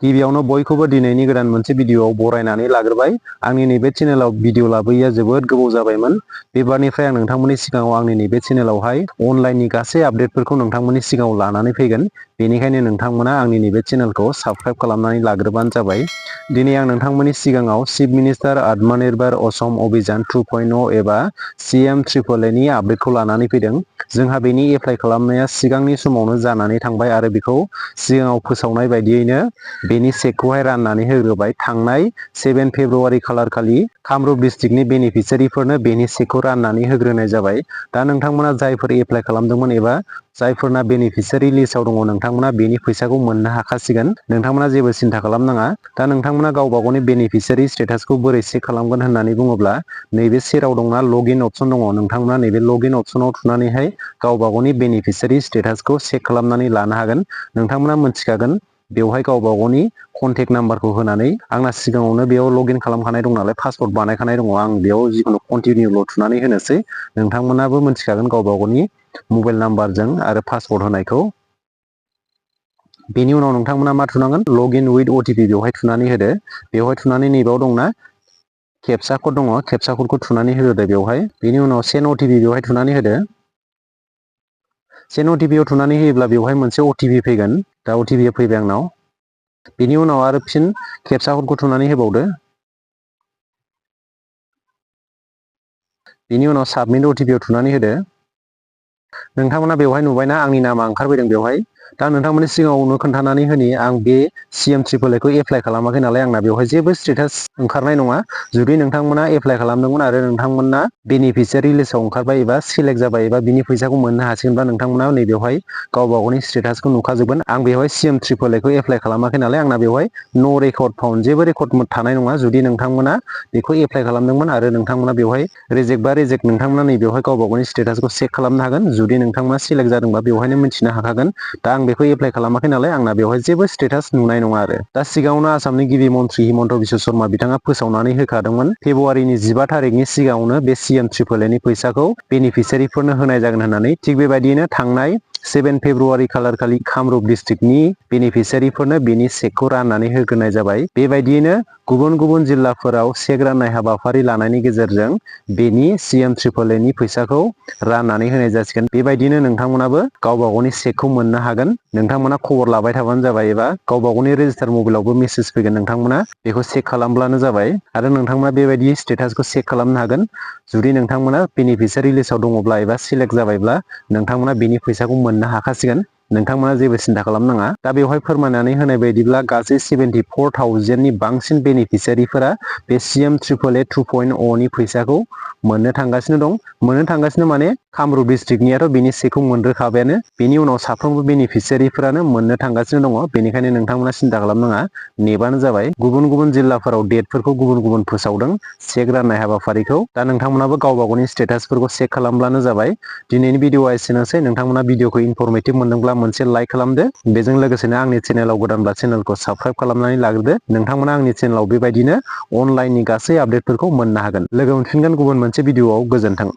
गिबियावनो बयखौबो दिनैनि गोदान मोनसे भिडिअआव बरायनानै लाग्रोबाय। आंनि नैबे चेनेलाव भिडिअ लाबोयैया जोबोद गोबाव जाबायमोन। बेबारनिफ्राय आं नोंथांमोननि सिगाङाव आंनि नैबे चेनेलावहाय अनलाइननि गासै आपडेटफोरखौ नोंथांमोननि सिगाङाव लानानै फैगोन। बेनिखायनो नोंथांमोना आंनि नैबे चेनेलखौ साबस्क्राइब खालामनानै लाग्रोबानो जाबाय। दिनै आं नोंथांमोननि सिगाङाव चिफ मिनिस्टार आत्मनिर्भर असम अभियान 2.0 एबा CMAAA नि आपडेटखौ लानानै फैदों। जोंहा बेनि एप्लाइ खालामनाया सिगांनि समावनो जानानै थांबाय आरो बेखौ सिगाङाव फोसावनाय बायदियैनो बेनि चेकखौहाय राननानै होग्रोबाय। थांनाय 7 फेब्रुआरि खालार खालि कामरुप डिस्ट्रिक्टनि बेनिफिसियारिफोरनो बेनि चेकखौ राननानै होग्रोनाय जाबाय। दा नोंथांमोना जायफोर एप्लाइ खालामदोंमोन एबा जायफोरना बेनिफिसियारि लिस्टआव दङ नोंथांमोना बेनि फैसाखौ मोननो हाखासिगोन। नोंथांमोना जेबो सिन्था खालामनाङा। दा नोंथांमोना गावबा गावनि बेनिफिसियारि स्टेटासखौ बोरै चेक खालामगोन होननानै बुङोब्ला नैबे सेराव दंना लगइन अपसन दङ। नोंथांमोना नैबे लगइन अपसनाव थुनानैहाय गावबा गावनि बेनिफिसियारि स्टेटासखौ चेक खालामनानै लानो हागोन। नोंथांमोना मोनथिखागोन बेवहाय गावबा गावनि कन्टेक्ट नाम्बारखौ होनानै आंना सिगाङावनो बेयाव लगइन खालामखानाय दं नालाय पासवर्ड बानायखानाय दङ। आं बेयाव जिखुनु कन्टिनिउल' थुनानै होनोसै। नोंथांमोनाबो मोनथिखागोन गावबा गावनि मबाइल नाम्बारजों आरो पासवर्ड होनायखौ। बेनि उनाव नोंथांमोना मा थुनांगोन लगइन उइथ OTP बेवहाय थुनानै होदो। बेवहाय थुनानै नैबाव दंना केपचा कड दङ। केपचा कडखौ थुनानै होदो बेवहाय। बेनि उनाव सेन्ड OTP बेवहाय थुनानै होदो। सेन्ड OTP आव थुनानै होयोब्ला बेवहाय मोनसे OTP फैगोन। दा OTP फैबाय आंनाव। बेनि उनाव आरो फिन केपचा कडखौ थुनानै होबावदो। बेनि उनाव साबमिट OTP आव थुनानै होदो। नोंथांमोना बेवहाय नुबायना आंनि नामा ओंखारबोदों बेवहाय। दा नोंथांमोननि सिगाङावनो खोन्थानानै होनि आं बे CMAAA खौ एप्लाइ खालामाखै नालाय आंना बेवहाय जेबो स्टेटास ओंखारनाय नङा। जुदि नोंथांमोना एप्लाइ खालामदोंमोन आरो नोंथांमोना बेनिफिसियारि लिस्टआव ओंखारबाय एबा सिलेक्ट जाबाय एबा बिनि फैसाखौ मोननो हासिगोनब्ला नोंथांमोना नैबेवहाय गावबा गावनि स्टेटासखौ नुखाजोबगोन। आं बेवहाय CMAAA खौ एप्लाइ खालामाखै नालाय आंना बेवहाय न' रेकर्ड फाउन्ड जेबो रेकर्ड थानाय नङा। जुदि नोंथांमोना बेखौ एप्लाइ खालामदोंमोन आरो नोंथांमोना बेवहाय रिजेक्ट बा रिजेक्ट नोंथांमोना नैबेवहाय गावबा गावनि स्टेटासखौ चेक खालामनो हागोन। जुदि नोंथांमोना सिलेक्ट जादोंबा बेवहायनो मिन्थिनो हाखागोन। दा आं बेखौ एप्लाइ खालामाखै नालाय आंना बेवहाय जेबो स्टेटास नुनाय नङा आरो। दा सिगाङावनो आसामनि गिबि मन्थ्रि हिमन्त बिश्व शर्मा बिथाङा फोसावनानै होखादोंमोन फेब्रुवारिनि 15 थारिखनि सिगाङावनो बे CMAAA नि फैसाखौ बेनिफिसियारिफोरनो होनाय जागोन होननानै। थिग बेबायदियैनो थांनाय 7 फेब्रुआरि खालार खालि कामरुप डिस्ट्रिक्टनि बेनिफिसियारिफोरनो बेनि चेकखौ राननानै होग्रोनाय जाबाय। बेबायदियैनो गुबुन गुबुन जिल्लाफोराव चेक राननाय हाबाफारि लानायनि गेजेरजों बेनि CMAAA नि फैसाखौ राननानै होनाय जासिगोन। बेबायदिनो नोंथांमोनाबो गावबा गावनि चेकखौ मोननो हागोन। नोंथांमोना खबर लाबाय थाबानो जाबाय एबा गावबा गावनि रेजिस्टार मबाइलावबो मेसेज फैगोन। नोंथांमोना बेखौ चेक खालामब्लानो जाबाय आरो नोंथांमोना बेबायदि स्टेटासखौ चेक खालामनो हागोन। जुदि नोंथांमोना बेनिफिसियारि लिस्टआव दङब्ला एबा सिलेक्ट जाबायब्ला नोंथांमोना बेनि फैसाखौ मोननो हाखासिगोन। नोंथांमोना जेबो सिन्था खालामनाङा। दा बेवहाय फोरमायनानै होनाय बायदिब्ला गासै 74,000 नि बांसिन बेनिफिसियारिफोरा बे CMAAA 2.0 नि फैसाखौ मोननो थांगासिनो दं। मोननो थांगासिनो माने कामरुप डिस्ट्रिक्टनियाथ' बेनि चेकखौ मोनग्रोखाबायानो। बेनि उनाव साफ्रोमबो बेनिफिसियारिफोरानो मोननो थांगासिनो दङ। बेनिखायनो नोंथांमोना सिन्था खालामनाङा। नेबानो जाबाय। गुबुन गुबुन जिल्लाफोराव डेटफोरखौ गुबुन गुबुन फोसावदों चेक राननाय हाबाफारिखौ। दा नोंथांमोनाबो गावबा गावनि स्टेटासफोरखौ चेक खालामब्लानो जाबाय। दिनैनि भिडिअआ एसेनोसै। नोंथांमोना भिडिअखौ इनफरमेटिभ मोनदोंब्ला मोनसे लाइक खालामदो। बेजों लोगोसेनो आंनि चेनेलाव गोदानब्ला चेनेलखौ साबस्क्राइब खालामनानै लाग्रोदो। नोंथांमोना आंनि चेनेलाव बेबायदिनो अनलाइननि गासै आपडेटफोरखौ मोननो हागोन। लोगो मोनफिनगोन गुबुन मोनसे भिडिअआव। गोजोन्थों।